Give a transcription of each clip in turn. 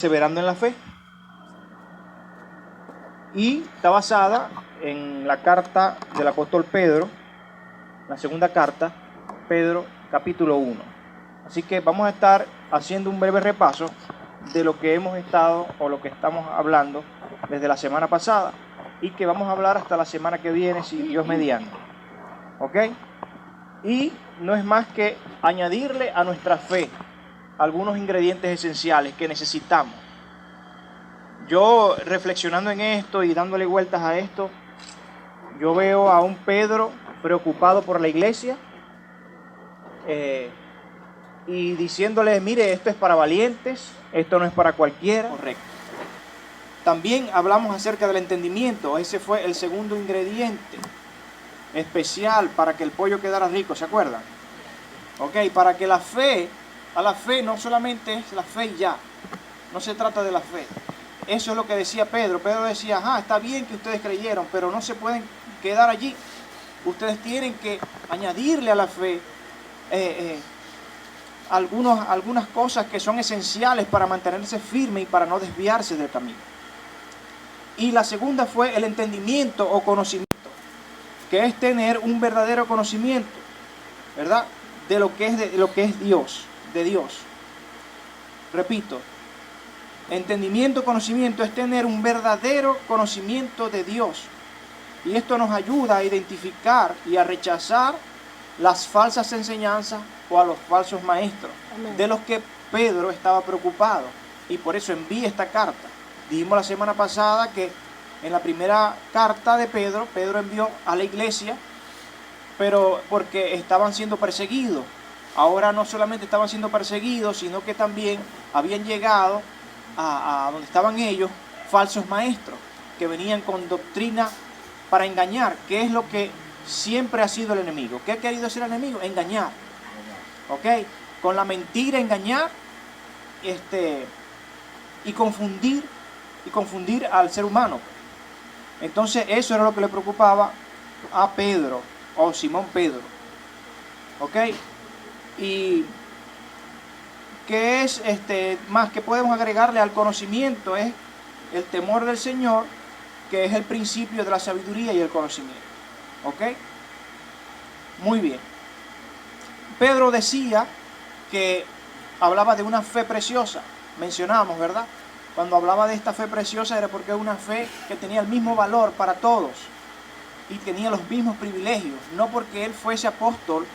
perseverando en la fe. Y está basada en la carta del apóstol Pedro, la segunda carta, Pedro capítulo 1. Así que vamos a estar haciendo un breve repaso de lo que hemos estado o lo que estamos hablando desde la semana pasada y que vamos a hablar hasta la semana que viene, si Dios mediante. ¿Ok? Y no es más que añadirle a nuestra fe algunos ingredientes esenciales que necesitamos. Yo, reflexionando en esto y dándole vueltas a esto, yo veo a un Pedro preocupado por la iglesia y diciéndole, mire, esto es para valientes, esto no es para cualquiera. Correcto. También hablamos acerca del entendimiento. Ese fue el segundo ingrediente especial para que el pollo quedara rico, ¿se acuerdan? Ok, para que la fe no solamente es la fe y ya, no se trata de la fe. Eso es lo que decía Pedro. Pedro decía, está bien que ustedes creyeron, pero no se pueden quedar allí. Ustedes tienen que añadirle a la fe algunas cosas que son esenciales para mantenerse firme y para no desviarse del camino. Y la segunda fue el entendimiento o conocimiento, que es tener un verdadero conocimiento, ¿verdad? De lo que es Dios, de Dios. Repito, entendimiento, conocimiento es tener un verdadero conocimiento de Dios. Y esto nos ayuda a identificar y a rechazar las falsas enseñanzas o a los falsos maestros. Amén. De los que Pedro estaba preocupado. Y por eso envía esta carta. Dijimos la semana pasada que en la primera carta de Pedro envió a la iglesia, pero porque estaban siendo perseguidos. Ahora no solamente estaban siendo perseguidos, sino que también habían llegado a donde estaban ellos falsos maestros que venían con doctrina para engañar, que es lo que siempre ha sido el enemigo. ¿Qué ha querido hacer el enemigo? Engañar. ¿Ok? Con la mentira engañar y confundir al ser humano. Entonces eso era lo que le preocupaba a Pedro, o Simón Pedro. ¿Ok? Y que es más que podemos agregarle al conocimiento es el temor del Señor, que es el principio de la sabiduría y el conocimiento. ¿Ok? Muy bien. Pedro decía que hablaba de una fe preciosa. Mencionamos, ¿verdad? Cuando hablaba de esta fe preciosa era porque es una fe que tenía el mismo valor para todos y tenía los mismos privilegios. No porque él fuese apóstol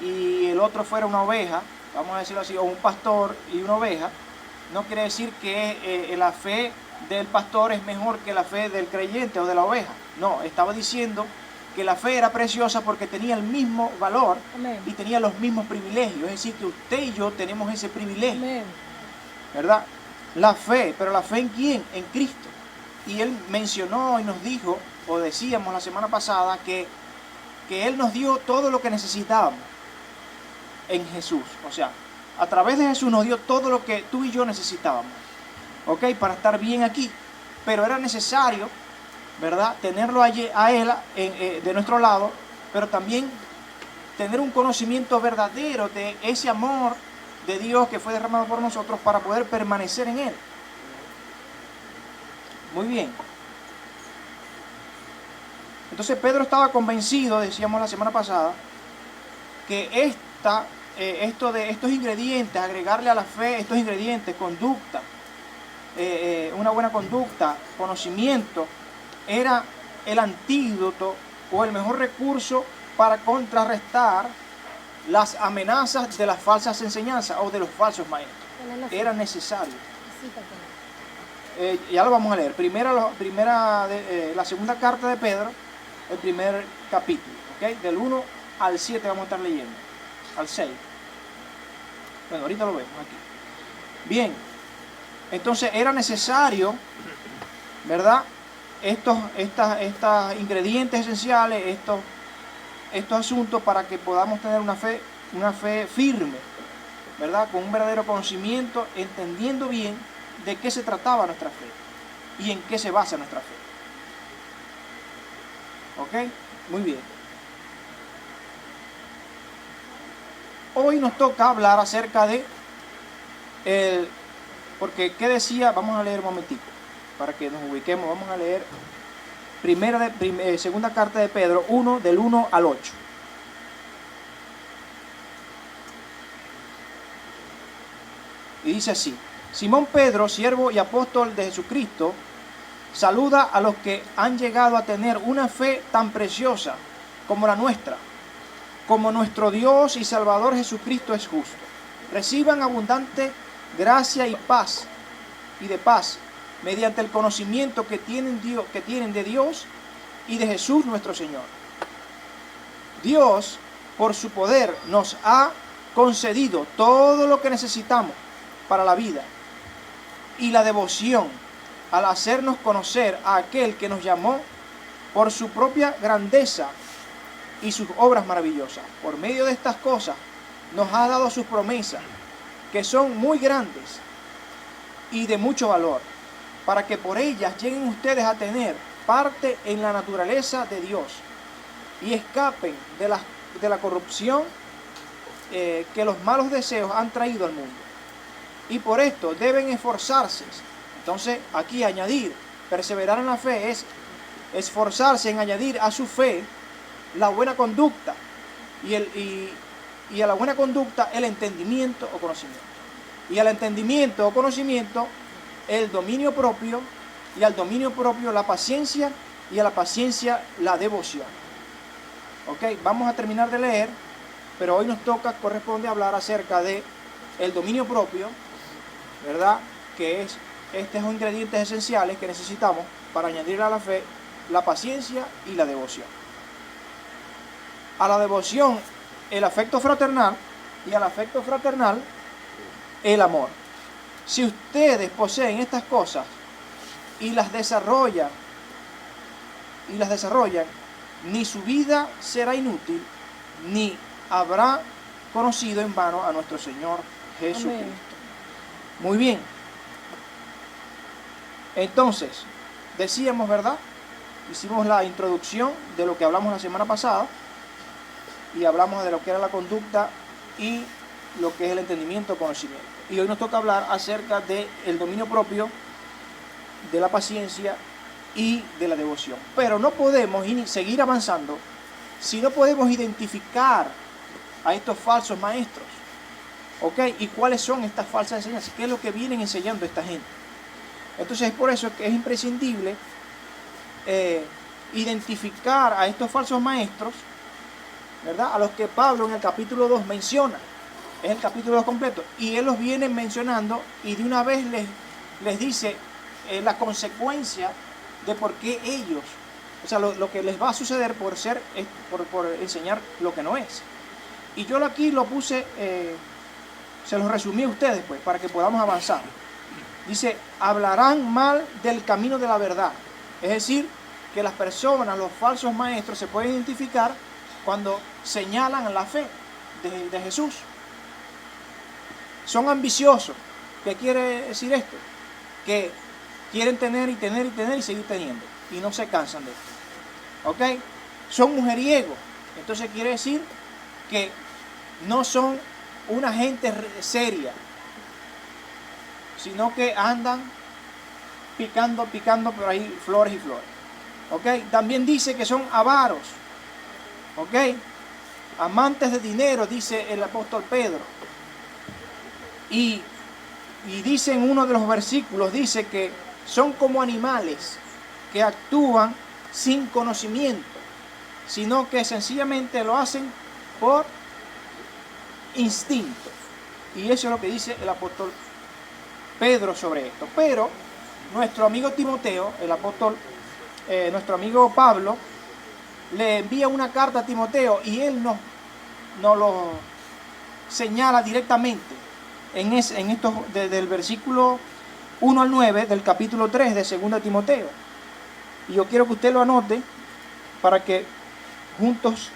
y el otro fuera una oveja, vamos a decirlo así, o un pastor y una oveja, no quiere decir que la fe del pastor es mejor que la fe del creyente o de la oveja. No, estaba diciendo que la fe era preciosa porque tenía el mismo valor. Amén. Y tenía los mismos privilegios. Es decir, que usted y yo tenemos ese privilegio. Amén. ¿Verdad? La fe, pero ¿la fe en quién? En Cristo. Y él mencionó y nos dijo, o decíamos la semana pasada, que él nos dio todo lo que necesitábamos en Jesús. O sea, a través de Jesús nos dio todo lo que tú y yo necesitábamos. ¿Ok? Para estar bien aquí. Pero era necesario, ¿verdad? Tenerlo a él de nuestro lado, pero también tener un conocimiento verdadero de ese amor de Dios que fue derramado por nosotros para poder permanecer en él. Muy bien. Entonces Pedro estaba convencido, decíamos la semana pasada, que estos ingredientes, agregarle a la fe estos ingredientes, conducta, una buena conducta, conocimiento, era el antídoto o el mejor recurso para contrarrestar las amenazas de las falsas enseñanzas o de los falsos maestros. Era necesario. Ya lo vamos a leer. La segunda carta de Pedro, el primer capítulo, ¿okay? Del 1 al 7 vamos a estar leyendo, al 6. Bueno, ahorita lo vemos aquí. Bien, entonces era necesario, ¿verdad? Estos ingredientes esenciales, estos asuntos para que podamos tener una fe firme, ¿verdad? Con un verdadero conocimiento, entendiendo bien de qué se trataba nuestra fe y en qué se basa nuestra fe. ¿Ok? Muy bien. Hoy nos toca hablar acerca de Porque, ¿qué decía? Vamos a leer un momentico, para que nos ubiquemos. Vamos a leer segunda carta de Pedro 1, del 1 al 8. Y dice así: Simón Pedro, siervo y apóstol de Jesucristo, saluda a los que han llegado a tener una fe tan preciosa como la nuestra. Como nuestro Dios y Salvador Jesucristo es justo, reciban abundante gracia y paz, mediante el conocimiento que tienen de Dios y de Jesús nuestro Señor. Dios, por su poder, nos ha concedido todo lo que necesitamos para la vida y la devoción, al hacernos conocer a aquel que nos llamó por su propia grandeza y sus obras maravillosas. Por medio de estas cosas nos ha dado sus promesas, que son muy grandes y de mucho valor, para que por ellas lleguen ustedes a tener parte en la naturaleza de Dios y escapen de la corrupción que los malos deseos han traído al mundo. Y por esto deben esforzarse. Entonces, aquí añadir, perseverar en la fe es esforzarse en añadir a su fe la buena conducta y a la buena conducta el entendimiento o conocimiento. Y al entendimiento o conocimiento el dominio propio, y al dominio propio la paciencia, y a la paciencia la devoción. Ok, vamos a terminar de leer, pero hoy corresponde hablar acerca de el dominio propio, ¿verdad? Que este es un ingredientes esenciales que necesitamos para añadir a la fe la paciencia y la devoción. A la devoción el afecto fraternal, y al afecto fraternal el amor. Si ustedes poseen estas cosas y las desarrollan, ni su vida será inútil, ni habrá conocido en vano a nuestro Señor Jesucristo. Amén. Muy bien. Entonces, decíamos, ¿verdad? Hicimos la introducción de lo que hablamos la semana pasada, y hablamos de lo que era la conducta y lo que es el entendimiento o conocimiento. Y hoy nos toca hablar acerca del dominio propio, de la paciencia y de la devoción. Pero no podemos seguir avanzando si no podemos identificar a estos falsos maestros. ¿Ok? ¿Y cuáles son estas falsas enseñanzas? ¿Qué es lo que vienen enseñando esta gente? Entonces es por eso que es imprescindible identificar a estos falsos maestros, ¿verdad? A los que Pablo en el capítulo 2 menciona. Es el capítulo 2 completo. Y él los viene mencionando y de una vez les dice la consecuencia de por qué ellos, o sea, lo que les va a suceder por enseñar lo que no es. Y yo aquí lo puse, se los resumí a ustedes, pues, para que podamos avanzar. Dice, hablarán mal del camino de la verdad. Es decir, que las personas, los falsos maestros, se pueden identificar cuando señalan la fe de Jesús. Son ambiciosos. ¿Qué quiere decir esto? Que quieren tener y tener y tener y seguir teniendo. Y no se cansan de esto. ¿Ok? Son mujeriegos. Entonces quiere decir que no son una gente seria, sino que andan picando por ahí flores y flores. ¿Ok? También dice que son avaros. ¿Ok? Amantes de dinero, dice el apóstol Pedro. Y dice en uno de los versículos, dice que son como animales que actúan sin conocimiento, sino que sencillamente lo hacen por instinto. Y eso es lo que dice el apóstol Pedro sobre esto. Pero nuestro amigo Timoteo, nuestro amigo Pablo, le envía una carta a Timoteo y él nos lo señala directamente en estos, desde el versículo 1 al 9 del capítulo 3 de 2 Timoteo. Y yo quiero que usted lo anote para que juntos,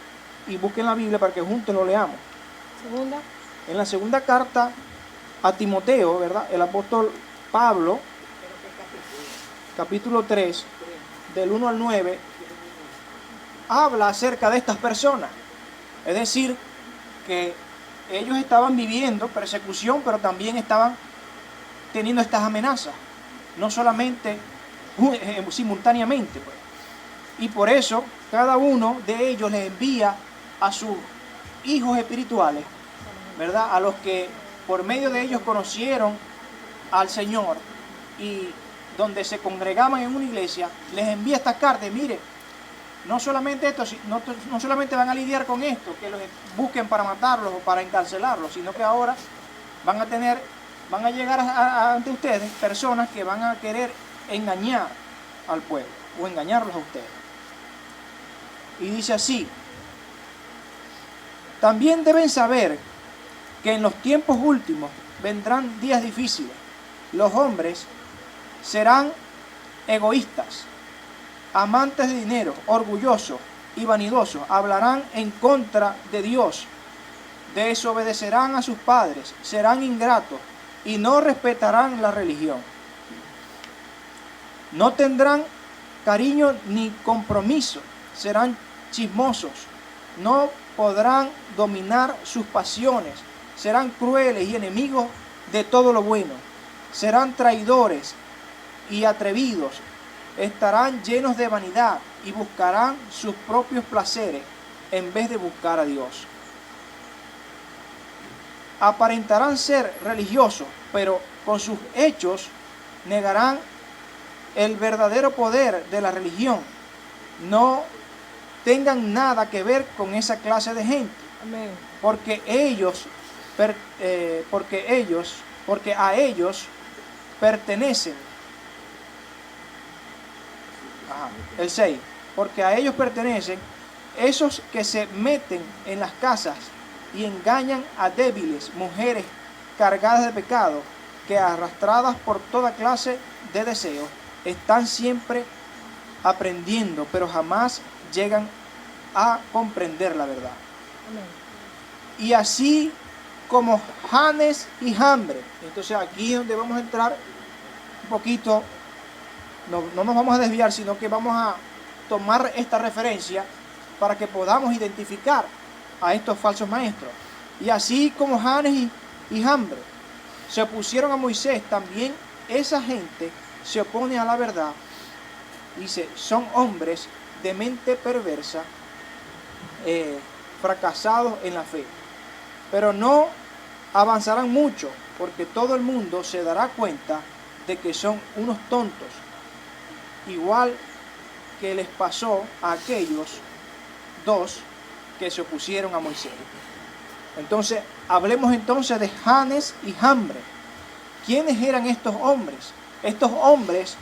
y busquen la Biblia para que juntos lo leamos. En la segunda carta a Timoteo, ¿verdad? El apóstol Pablo, capítulo 3, del 1 al 9, habla acerca de estas personas. Es decir, que ellos estaban viviendo persecución, pero también estaban teniendo estas amenazas, no solamente simultáneamente, pues. Y por eso cada uno de ellos les envía a sus hijos espirituales, ¿verdad? A los que por medio de ellos conocieron al Señor y donde se congregaban en una iglesia, les envía estas cartas. Mire, no solamente esto, no solamente van a lidiar con esto, que los busquen para matarlos o para encarcelarlos, sino que ahora van a llegar ante ustedes personas que van a querer engañar al pueblo o engañarlos a ustedes. Y dice así: también deben saber que en los tiempos últimos vendrán días difíciles. Los hombres serán egoístas, amantes de dinero, orgullosos y vanidosos. Hablarán en contra de Dios, desobedecerán a sus padres, serán ingratos y no respetarán la religión. No tendrán cariño ni compromiso, serán chismosos, no podrán dominar sus pasiones, serán crueles y enemigos de todo lo bueno, serán traidores y atrevidos, estarán llenos de vanidad y buscarán sus propios placeres en vez de buscar a Dios. Aparentarán ser religiosos, pero con sus hechos negarán el verdadero poder de la religión. No tengan nada que ver con esa clase de gente. Amén. Porque a ellos pertenecen. El 6. Porque a ellos pertenecen esos que se meten en las casas y engañan a débiles mujeres cargadas de pecado, que arrastradas por toda clase de deseos, están siempre aprendiendo, pero jamás llegan a comprender la verdad. Amén. Y así como Janes y Jambres. Entonces aquí es donde vamos a entrar un poquito, no nos vamos a desviar, sino que vamos a tomar esta referencia para que podamos identificar a estos falsos maestros. Y así como Janes y Jambres se opusieron a Moisés, también esa gente se opone a la verdad. Dice, son hombres de mente perversa, fracasados en la fe. Pero no avanzarán mucho, porque todo el mundo se dará cuenta de que son unos tontos, igual que les pasó a aquellos dos que se opusieron a Moisés. Entonces, hablemos entonces de Janes y Jambres. ¿Quiénes eran estos hombres? Estos hombres,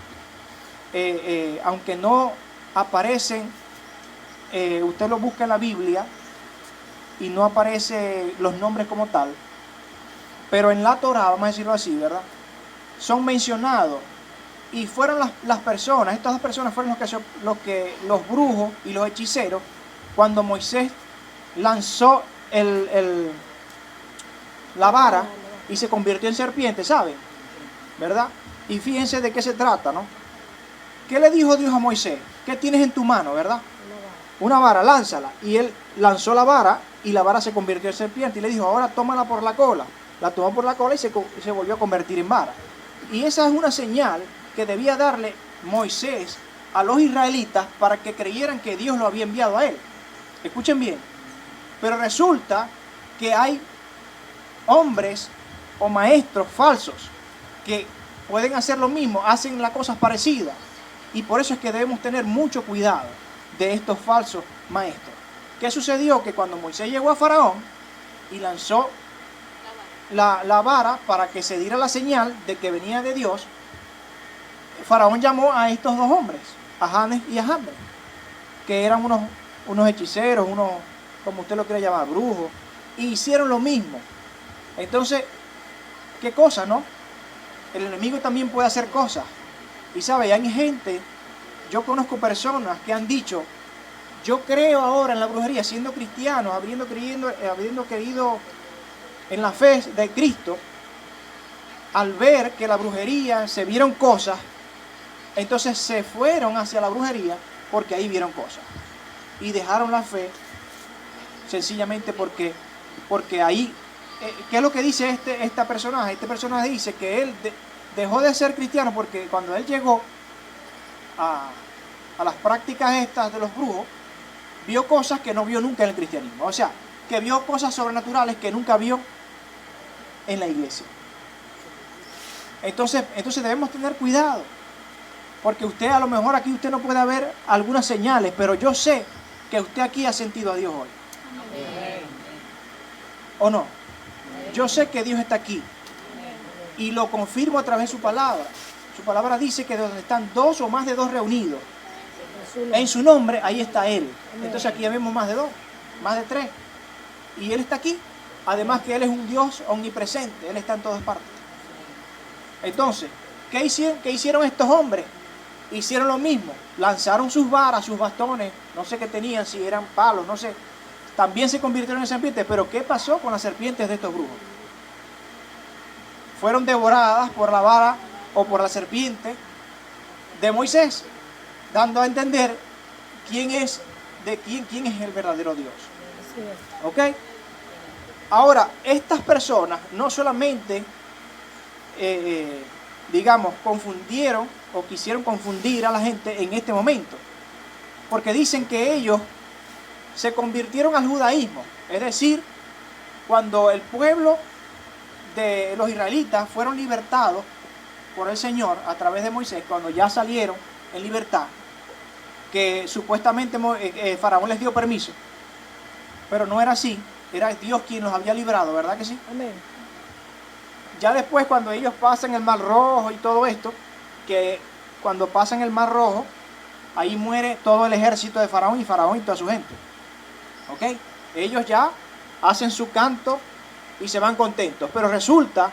aunque no aparecen, usted lo busca en la Biblia y no aparecen los nombres como tal, pero en la Torá, vamos a decirlo así, ¿verdad?, son mencionados. Y fueron las personas, estas dos personas fueron los brujos y los hechiceros, cuando Moisés lanzó la vara y se convirtió en serpiente, ¿saben? ¿Verdad? Y fíjense de qué se trata, ¿no? ¿Qué le dijo Dios a Moisés? ¿Qué tienes en tu mano, verdad? Una vara, lánzala. Y él lanzó la vara y la vara se convirtió en serpiente. Y le dijo, ahora tómala por la cola. La tomó por la cola y se volvió a convertir en vara. Y esa es una señal que debía darle Moisés a los israelitas para que creyeran que Dios lo había enviado a él. Escuchen bien. Pero resulta que hay hombres o maestros falsos que pueden hacer lo mismo, hacen las cosas parecidas. Y por eso es que debemos tener mucho cuidado de estos falsos maestros. ¿Qué sucedió? Que cuando Moisés llegó a Faraón y lanzó la vara para que se diera la señal de que venía de Dios, Faraón llamó a estos dos hombres, a Janes y a Jambres, que eran unos hechiceros, como usted lo quiera llamar, brujos, y hicieron lo mismo. Entonces, ¿qué cosa, no? El enemigo también puede hacer cosas. Y sabe, hay gente, yo conozco personas que han dicho, yo creo ahora en la brujería, siendo cristianos, habiendo creído en la fe de Cristo, al ver que la brujería se vieron cosas, entonces se fueron hacia la brujería porque ahí vieron cosas. Y dejaron la fe sencillamente porque ahí, ¿qué es lo que dice este personaje? Este personaje dice que él dejó de ser cristiano porque cuando él llegó a las prácticas estas de los brujos, vio cosas que no vio nunca en el cristianismo. O sea, que vio cosas sobrenaturales que nunca vio en la iglesia. Entonces debemos tener cuidado, porque usted a lo mejor aquí usted no puede ver algunas señales, pero yo sé que usted aquí ha sentido a Dios hoy. Amén. ¿O no? Yo sé que Dios está aquí y lo confirmo a través de su palabra. Su palabra dice que donde están dos o más de dos reunidos en su nombre, ahí está Él. Entonces aquí ya vemos más de dos, más de tres. Y Él está aquí. Además que Él es un Dios omnipresente. Él está en todas partes. Entonces, ¿qué hicieron estos hombres? Hicieron lo mismo. Lanzaron sus varas, sus bastones. No sé qué tenían, si eran palos, no sé. También se convirtieron en serpientes. Pero ¿qué pasó con las serpientes de estos brujos? Fueron devoradas por la vara o por la serpiente de Moisés, dando a entender quién es el verdadero Dios. ¿Ok? Ahora, estas personas no solamente, confundieron o quisieron confundir a la gente en este momento, porque dicen que ellos se convirtieron al judaísmo. Es decir, cuando el pueblo de los israelitas fueron libertados por el Señor a través de Moisés, cuando ya salieron en libertad, que supuestamente Faraón les dio permiso, pero no era así, era Dios quien los había librado, ¿verdad que sí? Amén. Ya después, cuando ellos pasan el Mar Rojo y todo esto, que cuando pasan el Mar Rojo, ahí muere todo el ejército de Faraón y toda su gente. ¿Ok? Ellos ya hacen su canto y se van contentos, pero resulta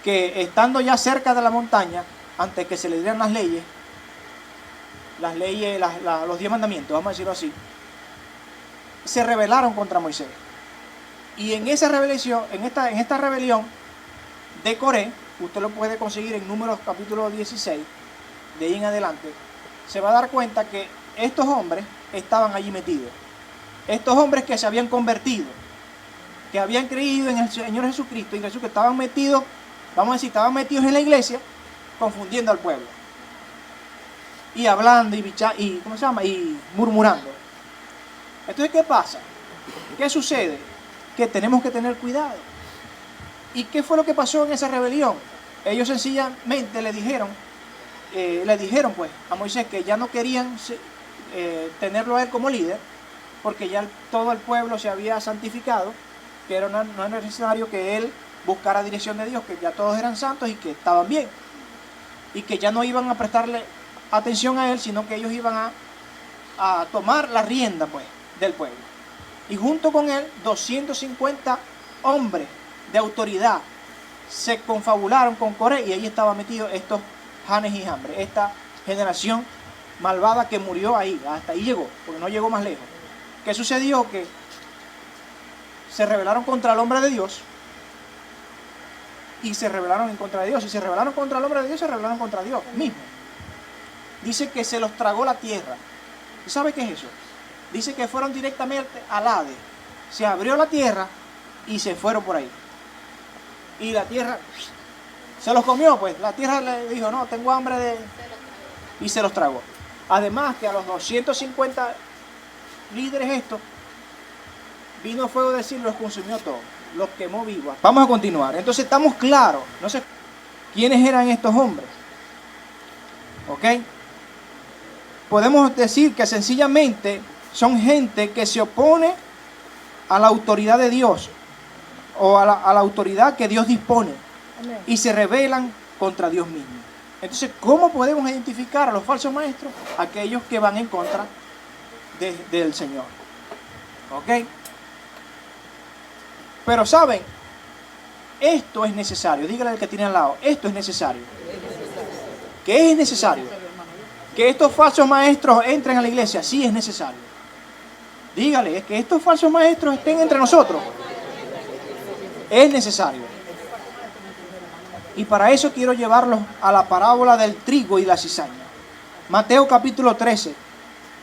que estando ya cerca de la montaña, antes que se les dieran las leyes, los 10 mandamientos, vamos a decirlo así, se rebelaron contra Moisés. Y en esa rebelión, en esta rebelión de Coré, usted lo puede conseguir en Números capítulo 16, de ahí en adelante, se va a dar cuenta que estos hombres estaban allí metidos. Estos hombres que se habían convertido, que habían creído en el Señor Jesucristo, y Jesús, que estaban metidos, vamos a decir, estaban metidos en la iglesia, confundiendo al pueblo. Y hablando y murmurando. Entonces, ¿qué pasa? ¿Qué sucede? Que tenemos que tener cuidado. ¿Y qué fue lo que pasó en esa rebelión? Ellos sencillamente le dijeron pues a Moisés que ya no querían tenerlo a él como líder, porque ya todo el pueblo se había santificado, que no era necesario que él buscara dirección de Dios, que ya todos eran santos y que estaban bien, y que ya no iban a prestarle atención a él, sino que ellos iban a tomar la rienda pues del pueblo. Y junto con él 250 hombres de autoridad se confabularon con Coré, y ahí estaban metidos estos Janes y Jambres, esta generación malvada que murió ahí, hasta ahí llegó, porque no llegó más lejos. ¿Qué sucedió? Que se rebelaron contra el hombre de Dios y se rebelaron en contra de Dios. Y se rebelaron contra el hombre de Dios, se rebelaron contra Dios mismo. Dice que se los tragó la tierra. ¿Y sabe qué es eso? Dice que fueron directamente al Hades. Se abrió la tierra y se fueron por ahí. Y la tierra se los comió, pues. La tierra le dijo, no, tengo hambre y se los tragó. Además que a los 250 líderes estos, vino fuego de cielo y los consumió todos. Los quemó vivos. Vamos a continuar. Entonces estamos claros. No sé quiénes eran estos hombres. ¿Ok? Podemos decir que sencillamente son gente que se opone a la autoridad de Dios, o a la autoridad que Dios dispone. Amén. Y se rebelan contra Dios mismo. Entonces, ¿cómo podemos identificar a los falsos maestros? Aquellos que van en contra del Señor. ¿Ok? Pero ¿saben? Esto es necesario. Dígale al que tiene al lado, esto es necesario. ¿Qué es necesario? Que estos falsos maestros entren a la iglesia. Sí, es necesario. Dígale, es que estos falsos maestros estén entre nosotros. Es necesario. Y para eso quiero llevarlos a la parábola del trigo y la cizaña. Mateo capítulo 13,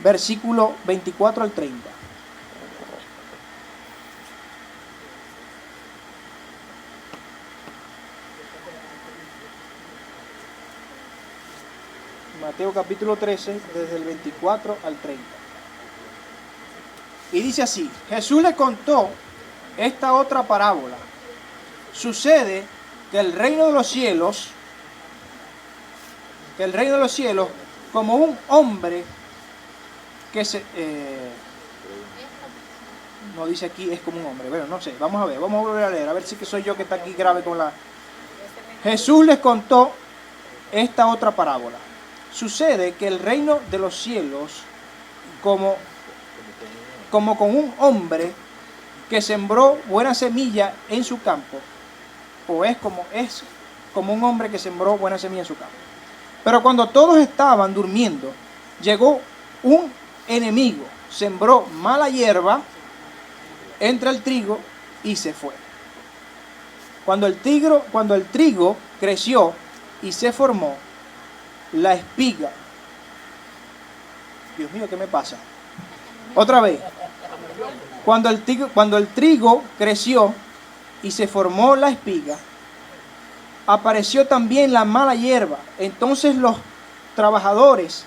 versículo 24 al 30. Mateo capítulo 13, desde el 24 al 30. Y dice así: Jesús le contó esta otra parábola. Sucede que el reino de los cielos, como un hombre que se... no dice aquí es como un hombre, bueno, no sé, vamos a ver, vamos a volver a leer, a ver si que soy yo que está aquí grave con la... Jesús les contó esta otra parábola. Sucede que el reino de los cielos, como con un hombre que sembró buena semilla en su campo, o es como un hombre que sembró buena semilla en su campo. Pero cuando todos estaban durmiendo, llegó un enemigo, sembró mala hierba entre el trigo y se fue. Cuando el trigo creció y se formó la espiga. Dios mío, ¿qué me pasa? Otra vez. Cuando el trigo creció y se formó la espiga, apareció también la mala hierba. Entonces los trabajadores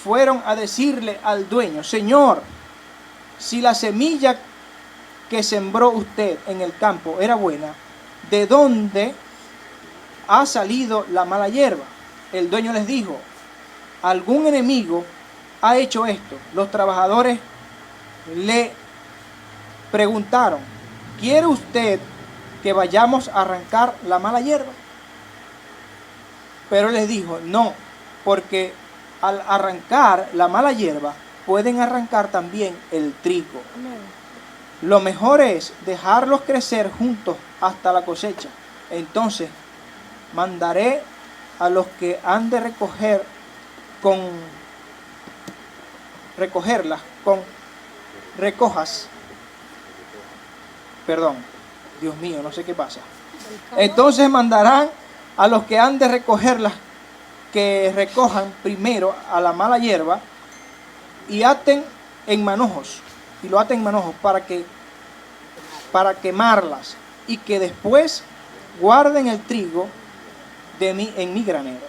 fueron a decirle al dueño: Señor, si la semilla que sembró usted en el campo era buena, ¿de dónde ha salido la mala hierba? El dueño les dijo: algún enemigo ha hecho esto. Los trabajadores le preguntaron: ¿quiere usted que vayamos a arrancar la mala hierba? Pero él les dijo: no, porque al arrancar la mala hierba pueden arrancar también el trigo. Lo mejor es dejarlos crecer juntos hasta la cosecha. Entonces mandaré a los que han de recogerlas con recojas. Perdón, Dios mío, no sé qué pasa. Entonces mandarán a los que han de recogerlas que recojan primero a la mala hierba y aten en manojos, para quemarlas, y que después guarden el trigo en mi granero.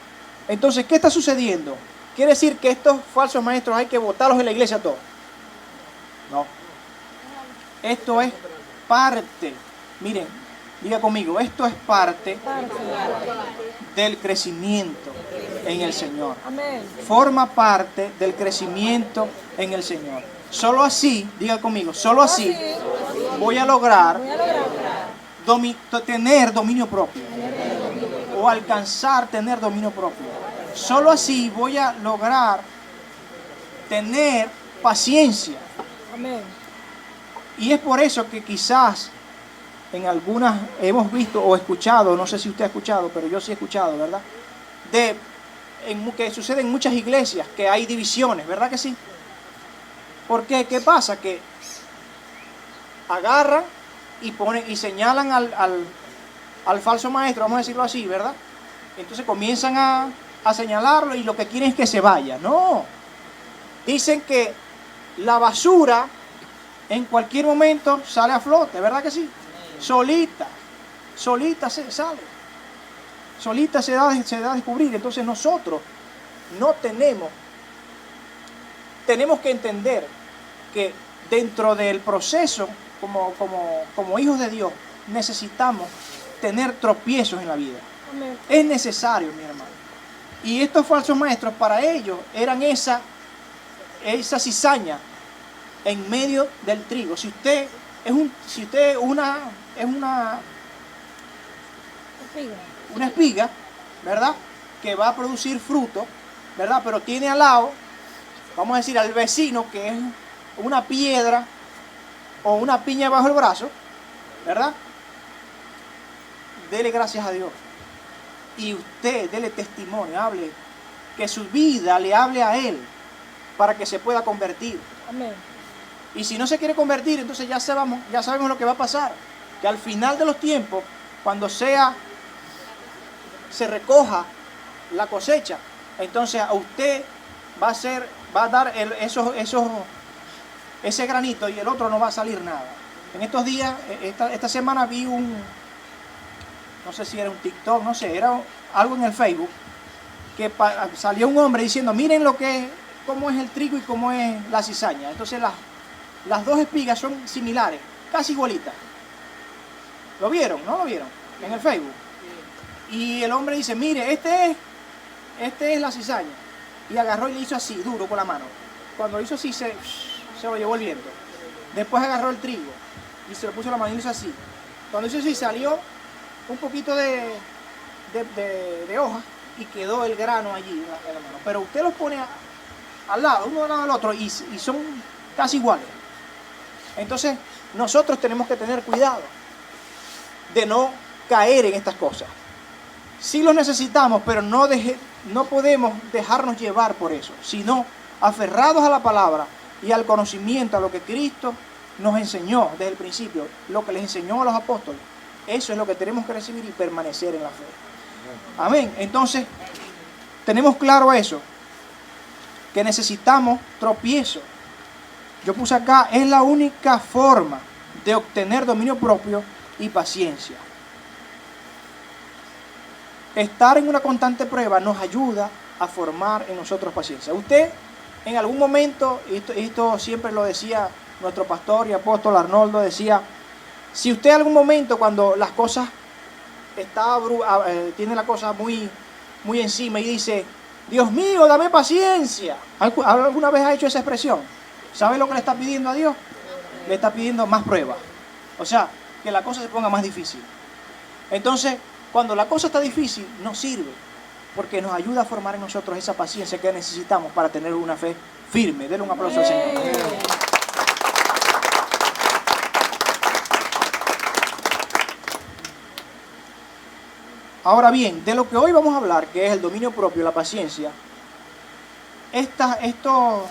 Entonces, ¿qué está sucediendo? ¿Quiere decir que estos falsos maestros hay que botarlos en la iglesia todos? No. Esto es parte, miren, diga conmigo, esto es parte del crecimiento en el Señor. Forma parte del crecimiento en el Señor. Solo así, diga conmigo, solo así voy a lograr tener dominio propio, o alcanzar tener dominio propio. Solo así voy a lograr tener paciencia. Y es por eso que quizás en algunas hemos visto o escuchado, no sé si usted ha escuchado, pero yo sí he escuchado, ¿verdad? Que sucede en muchas iglesias, que hay divisiones, ¿verdad que sí? ¿Por qué? ¿Qué pasa? Que agarran y señalan al falso maestro, vamos a decirlo así, ¿verdad? Entonces comienzan a señalarlo y lo que quieren es que se vaya. No. Dicen que la basura en cualquier momento sale a flote, ¿verdad que sí? Solita se sale. Solita se da a descubrir. Entonces nosotros no tenemos que entender que dentro del proceso, como hijos de Dios, necesitamos tener tropiezos en la vida. Amén. Es necesario, mi hermano. Y estos falsos maestros, para ellos, eran esa cizaña en medio del trigo. Si usted es una espiga, ¿verdad? Que va a producir fruto, ¿verdad? Pero tiene al lado, vamos a decir, al vecino, que es una piedra o una piña bajo el brazo, ¿verdad? Dele gracias a Dios. Y usted dele testimonio, hable, que su vida le hable a Él, para que se pueda convertir. Amén. Y si no se quiere convertir, entonces ya sabemos lo que va a pasar. Que al final de los tiempos, cuando se recoja la cosecha, entonces a usted va a dar ese granito y el otro no va a salir nada. En estos días, esta semana vi no sé si era un TikTok, no sé, era algo en el Facebook, que salió un hombre diciendo, miren cómo es el trigo y cómo es la cizaña. Entonces las dos espigas son similares, casi igualitas. ¿Lo vieron? ¿No lo vieron? En el Facebook. Y el hombre dice, mire, este es la cizaña. Y agarró y le hizo así, duro con la mano. Cuando lo hizo así, se lo llevó el viento. Después agarró el trigo y se lo puso en la mano y lo hizo así. Cuando hizo así, salió un poquito de hoja y quedó el grano allí en la mano. Pero usted los pone al lado, uno al lado del otro, y son casi iguales. Entonces, nosotros tenemos que tener cuidado de no caer en estas cosas. Sí los necesitamos, pero no podemos dejarnos llevar por eso, sino aferrados a la palabra y al conocimiento, a lo que Cristo nos enseñó desde el principio, lo que les enseñó a los apóstoles. Eso es lo que tenemos que recibir y permanecer en la fe. Amén. Entonces, tenemos claro eso, que necesitamos tropiezo. Yo puse acá, es la única forma de obtener dominio propio y paciencia. Estar en una constante prueba nos ayuda a formar en nosotros paciencia. Usted, en algún momento, esto siempre lo decía nuestro pastor y apóstol Arnoldo, decía, si usted en algún momento, cuando las cosas tiene la cosa muy, muy encima y dice, Dios mío, dame paciencia. ¿Alguna vez ha hecho esa expresión? ¿Sabe lo que le está pidiendo a Dios? Le está pidiendo más pruebas. O sea, que la cosa se ponga más difícil. Entonces, cuando la cosa está difícil, nos sirve, porque nos ayuda a formar en nosotros esa paciencia que necesitamos para tener una fe firme. Denle un aplauso al Señor. Ahora bien, de lo que hoy vamos a hablar, que es el dominio propio, la paciencia, estos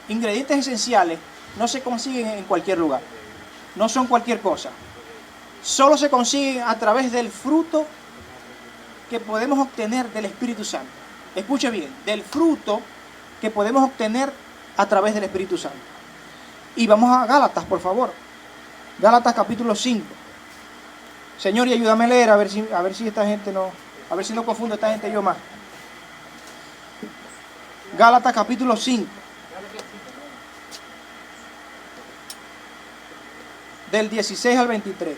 ingredientes esenciales no se consiguen en cualquier lugar, no son cualquier cosa. Solo se consiguen a través del fruto que podemos obtener del Espíritu Santo. Escuche bien, del fruto que podemos obtener a través del Espíritu Santo. Y vamos a Gálatas, por favor. Gálatas capítulo 5. Señor, y ayúdame a leer, a ver si esta gente a ver si no confundo a esta gente yo más. Gálatas capítulo 5. Del 16 al 23.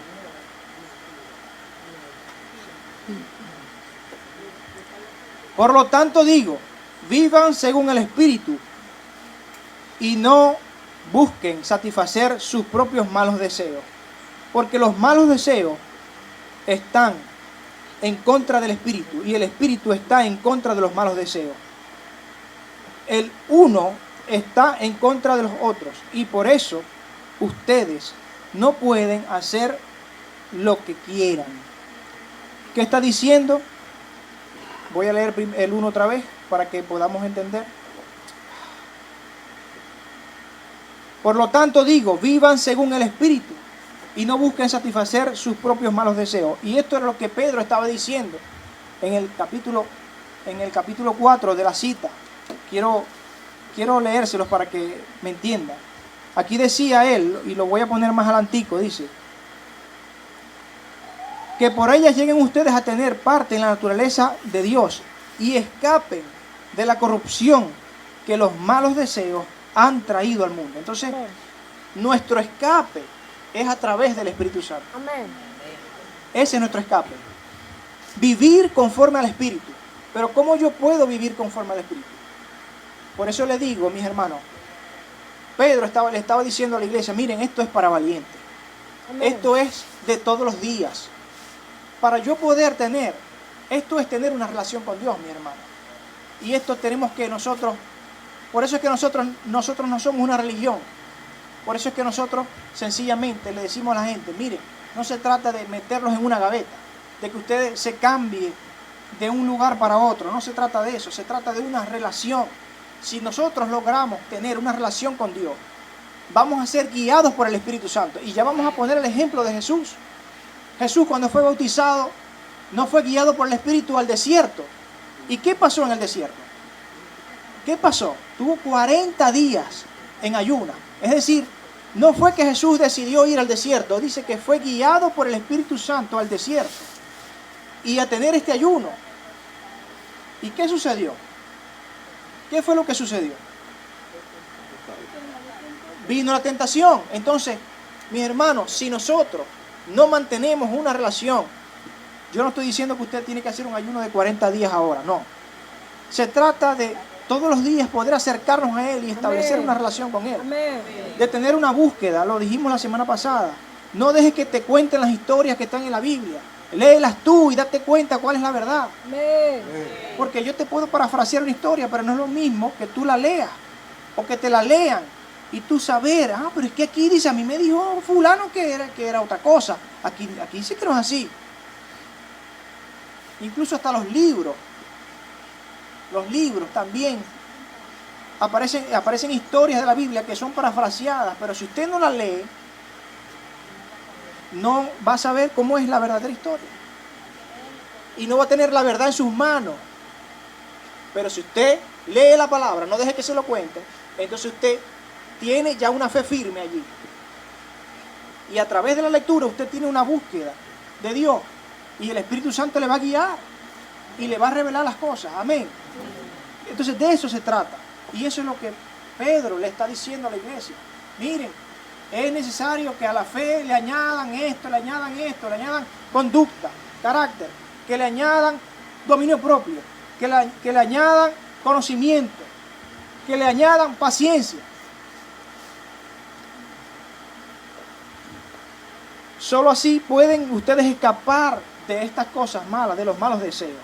Por lo tanto digo, vivan según el Espíritu y no busquen satisfacer sus propios malos deseos, porque los malos deseos están en contra del Espíritu y el Espíritu está en contra de los malos deseos. El uno está en contra de los otros y por eso ustedes no pueden hacer lo que quieran. ¿Qué está diciendo? Voy a leer el 1 otra vez para que podamos entender. Por lo tanto digo, vivan según el Espíritu y no busquen satisfacer sus propios malos deseos. Y esto es lo que Pedro estaba diciendo en el capítulo 4 de la cita. Quiero leérselos para que me entiendan. Aquí decía él, y lo voy a poner más adelantico, dice, que por ellas lleguen ustedes a tener parte en la naturaleza de Dios y escapen de la corrupción que los malos deseos han traído al mundo. Entonces, nuestro escape es a través del Espíritu Santo. Amén. Ese es nuestro escape. Vivir conforme al Espíritu. Pero ¿cómo yo puedo vivir conforme al Espíritu? Por eso le digo, mis hermanos, Pedro le estaba diciendo a la iglesia, miren, esto es para valientes. Amén. Esto es de todos los días. Para yo poder esto es tener una relación con Dios, mi hermano. Y esto tenemos que nosotros, por eso es que nosotros no somos una religión. Por eso es que nosotros sencillamente le decimos a la gente, miren, no se trata de meterlos en una gaveta, de que usted se cambie de un lugar para otro. No se trata de eso, se trata de una relación. Si nosotros logramos tener una relación con Dios, vamos a ser guiados por el Espíritu Santo. Y ya vamos a poner el ejemplo de Jesús. Jesús, cuando fue bautizado, no fue guiado por el Espíritu al desierto. ¿Y qué pasó en el desierto? ¿Qué pasó? Tuvo 40 días en ayuna. Es decir, no fue que Jesús decidió ir al desierto. Dice que fue guiado por el Espíritu Santo al desierto y a tener este ayuno. ¿Y qué sucedió? ¿Qué fue lo que sucedió? Vino la tentación. Entonces, mis hermanos, si nosotros no mantenemos una relación, yo no estoy diciendo que usted tiene que hacer un ayuno de 40 días ahora, no. Se trata de todos los días poder acercarnos a Él y establecer Amén. una relación con Él. Amén. De tener una búsqueda, lo dijimos la semana pasada. No dejes que te cuenten las historias que están en la Biblia. Léelas tú y date cuenta cuál es la verdad. Amén. Porque yo te puedo parafrasear una historia, pero no es lo mismo que tú la leas o que te la lean y tú saber, pero es que aquí dice, a mí me dijo fulano que era otra cosa. Aquí sí que no es así. Incluso hasta los libros también aparecen historias de la Biblia que son parafraseadas, pero si usted no las lee, no va a saber cómo es la verdadera historia. Y no va a tener la verdad en sus manos. Pero si usted lee la palabra, no deje que se lo cuente, entonces usted tiene ya una fe firme allí. Y a través de la lectura usted tiene una búsqueda de Dios. Y el Espíritu Santo le va a guiar y le va a revelar las cosas. Amén. Entonces de eso se trata. Y eso es lo que Pedro le está diciendo a la iglesia. Miren, es necesario que a la fe le añadan esto, le añadan conducta, carácter, que le añadan dominio propio, que le añadan conocimiento, que le añadan paciencia. Solo así pueden ustedes escapar de estas cosas malas, de los malos deseos.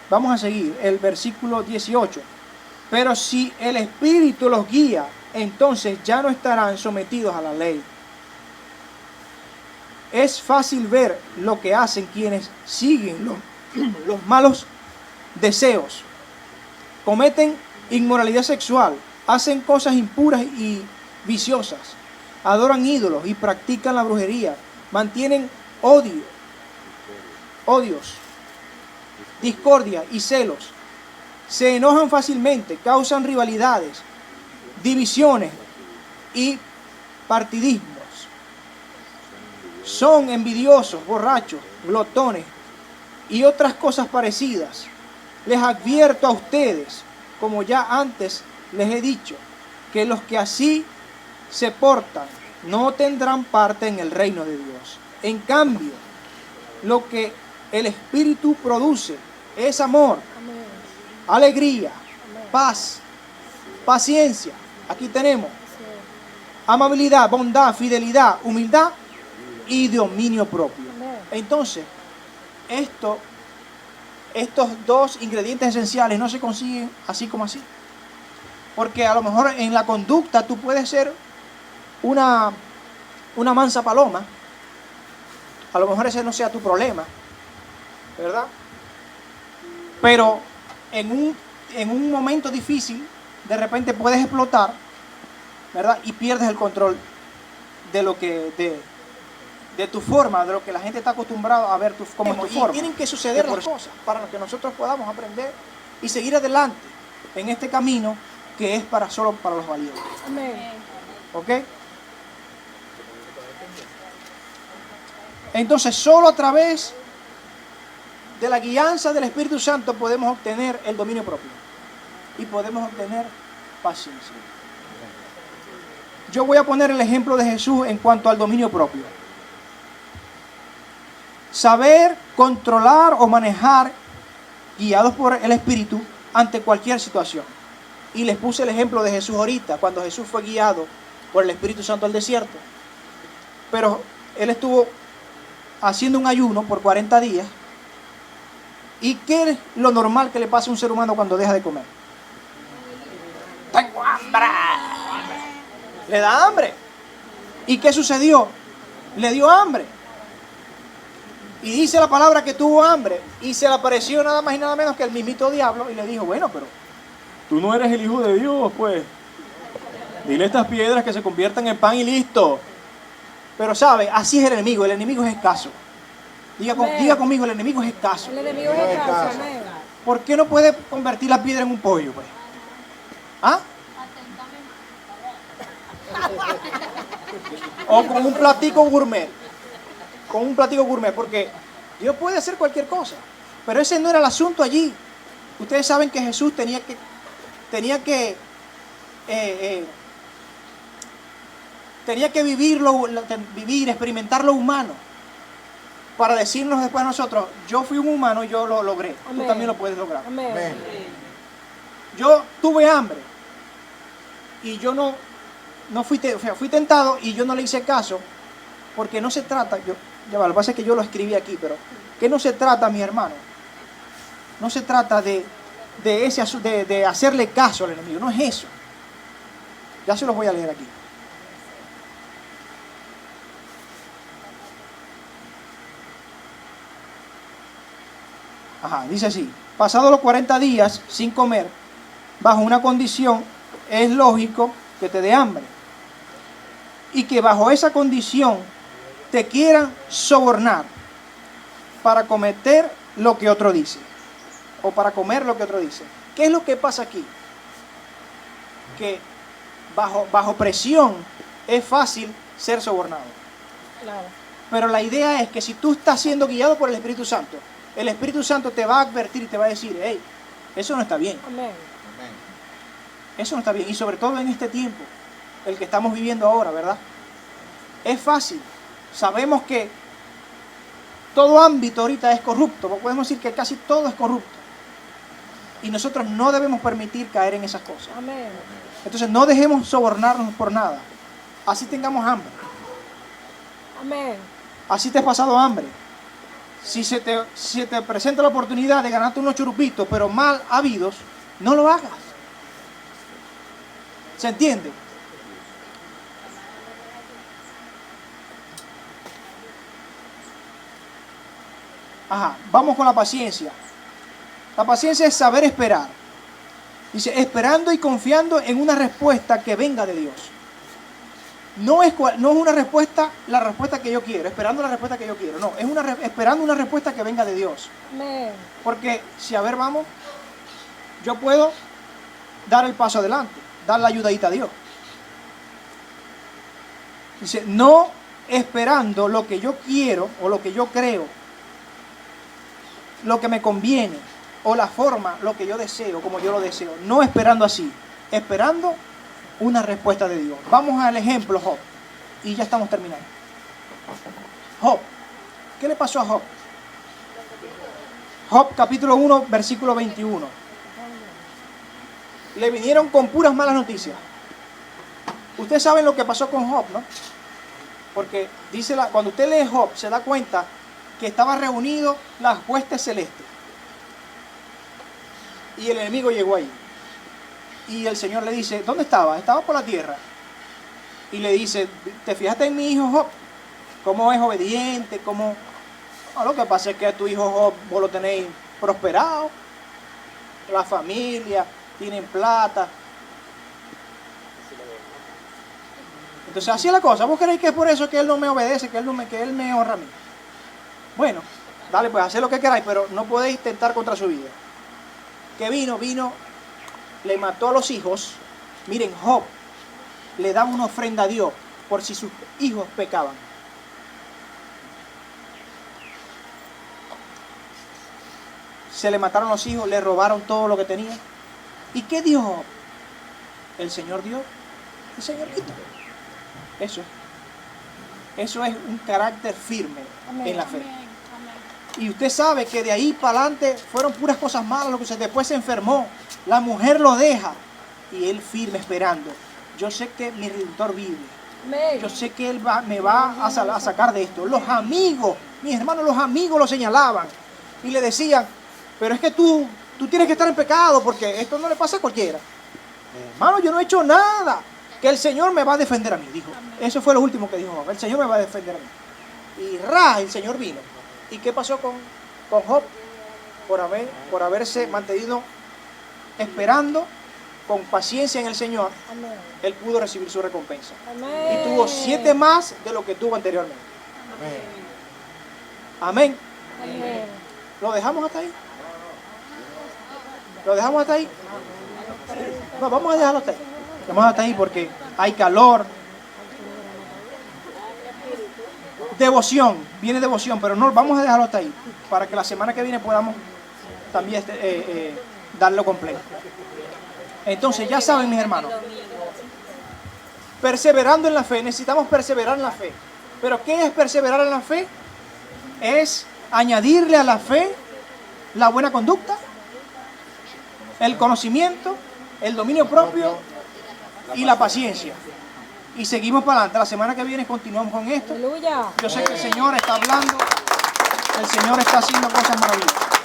Vamos a seguir el versículo 18. Pero si el Espíritu los guía, entonces ya no estarán sometidos a la ley. Es fácil ver lo que hacen quienes siguen los malos deseos. Cometen inmoralidad sexual, hacen cosas impuras y viciosas, adoran ídolos y practican la brujería, mantienen odios, discordia y celos, se enojan fácilmente, causan rivalidades, divisiones y partidismos. Son envidiosos, borrachos, glotones y otras cosas parecidas. Les advierto a ustedes, como ya antes les he dicho, que los que así se portan no tendrán parte en el reino de Dios. En cambio, lo que el Espíritu produce es amor, Amén. alegría, paz, paciencia. Aquí tenemos amabilidad, bondad, fidelidad, humildad y dominio propio. Amén. Entonces, estos dos ingredientes esenciales no se consiguen así como así. Porque a lo mejor en la conducta tú puedes ser una mansa paloma. A lo mejor ese no sea tu problema, ¿verdad? Pero en un momento difícil, de repente puedes explotar, ¿verdad? Y pierdes el control de tu forma, de lo que la gente está acostumbrada a ver como tu forma. Y tienen que suceder las cosas para que nosotros podamos aprender y seguir adelante en este camino que es solo para los valientes. Amén. ¿Ok? Entonces, solo a través de la guianza del Espíritu Santo podemos obtener el dominio propio y podemos obtener paciencia. Yo voy a poner el ejemplo de Jesús en cuanto al dominio propio. Saber controlar o manejar, guiados por el Espíritu, ante cualquier situación. Y les puse el ejemplo de Jesús ahorita, cuando Jesús fue guiado por el Espíritu Santo al desierto. Pero Él estuvo haciendo un ayuno por 40 días. ¿Y qué es lo normal que le pasa a un ser humano cuando deja de comer? ¡Tengo hambre! Le da hambre. ¿Y qué sucedió? Le dio hambre. Y dice la palabra que tuvo hambre. Y se le apareció nada más y nada menos que el mismito diablo. Y le dijo, bueno, pero tú no eres el Hijo de Dios, pues. Dile a estas piedras que se conviertan en pan y listo. Pero sabe, así es el enemigo. El enemigo es escaso. Diga conmigo, el enemigo es escaso. El enemigo es escaso. Amén. ¿Por qué no puede convertir la piedra en un pollo, pues? ¿Ah? O con un platico gourmet. Con un platico gourmet, porque Dios puede hacer cualquier cosa. Pero ese no era el asunto allí. Ustedes saben que Jesús tenía que vivir, experimentar lo humano, para decirnos después a nosotros, yo fui un humano y yo lo logré. Amén. Tú también lo puedes lograr. Amén. Amén. Yo tuve hambre y yo no fui tentado y yo no le hice caso, porque no se trata, lo que pasa es que yo lo escribí aquí, pero que no se trata, mi hermano, no se trata de hacerle caso al enemigo, no es eso. Ya se los voy a leer aquí. Dice así: pasados los 40 días sin comer, bajo una condición, es lógico que te dé hambre. Y que bajo esa condición te quieran sobornar para cometer lo que otro dice. O para comer lo que otro dice. ¿Qué es lo que pasa aquí? Que bajo presión es fácil ser sobornado. Claro. Pero la idea es que si tú estás siendo guiado por el Espíritu Santo, el Espíritu Santo te va a advertir y te va a decir, hey, eso no está bien. Amén. Eso no está bien. Y sobre todo en este tiempo, el que estamos viviendo ahora, ¿verdad? Es fácil. Sabemos que todo ámbito ahorita es corrupto. Podemos decir que casi todo es corrupto. Y nosotros no debemos permitir caer en esas cosas. Amén. Entonces no dejemos sobornarnos por nada. Así tengamos hambre. Amén. Así te has pasado hambre. Si se te presenta la oportunidad de ganarte unos churupitos, pero mal habidos, no lo hagas. ¿Se entiende? Vamos con la paciencia. La paciencia es saber esperar. Dice, esperando y confiando en una respuesta que venga de Dios. No es una respuesta, la respuesta que yo quiero, esperando la respuesta que yo quiero. No, es esperando una respuesta que venga de Dios. Amén. Porque si, vamos, yo puedo dar el paso adelante, dar la ayudadita a Dios. Dice, no esperando lo que yo quiero o lo que yo creo, lo que me conviene, o la forma, lo que yo deseo, como yo lo deseo. No esperando así, esperando una respuesta de Dios. Vamos al ejemplo Job. Y ya estamos terminando. Job. ¿Qué le pasó a Job? Job capítulo 1, versículo 21. Le vinieron con puras malas noticias. Ustedes saben lo que pasó con Job, ¿no? Porque cuando usted lee Job, se da cuenta que estaban reunidos las huestes celestes. Y el enemigo llegó ahí. Y el Señor le dice, ¿dónde estaba? Estaba por la tierra. Y le dice, ¿te fijaste en mi hijo Job? ¿Cómo es obediente? ¿Cómo? No, lo que pasa es que a tu hijo Job vos lo tenéis prosperado. La familia, tienen plata. Entonces así es la cosa. ¿Vos creéis que es por eso que él no me obedece, que él me honra a mí? Bueno, dale pues, haced lo que queráis, pero no podéis tentar contra su vida. Que vino, le mató a los hijos. Miren, Job le da una ofrenda a Dios por si sus hijos pecaban. Se le mataron los hijos, le robaron todo lo que tenía. ¿Y qué dijo Job? El Señor dio, el Señor quitó. Eso es un carácter firme. Amén. En la fe. Amén. Y usted sabe que de ahí para adelante fueron puras cosas malas, lo que después se enfermó. La mujer lo deja y él firme esperando. Yo sé que mi Redentor vive. Amén. Yo sé que él me va a sacar de esto. Los amigos, mis hermanos, los amigos lo señalaban y le decían, pero es que tú tienes que estar en pecado porque esto no le pasa a cualquiera. Hermano, yo no he hecho nada. Que el Señor me va a defender a mí, dijo. Amén. Eso fue lo último que dijo. El Señor me va a defender a mí. Y el Señor vino. ¿Y qué pasó con Job? Por haberse mantenido esperando con paciencia en el Señor, amén, él pudo recibir su recompensa. Amén. Y tuvo 7 más de lo que tuvo anteriormente. Amén. Amén. Amén. ¿Lo dejamos hasta ahí? ¿Lo dejamos hasta ahí? No, vamos a dejarlo hasta ahí. Vamos hasta ahí porque hay calor. Devoción, viene devoción, pero no vamos a dejarlo hasta ahí, para que la semana que viene podamos también darlo completo. Entonces ya saben, mis hermanos, perseverando en la fe, necesitamos perseverar en la fe. ¿Pero qué es perseverar en la fe? Es añadirle a la fe la buena conducta, el conocimiento, el dominio propio y la paciencia. Y seguimos para adelante. La semana que viene continuamos con esto. Aleluya. Yo sé que el Señor está hablando, el Señor está haciendo cosas maravillosas.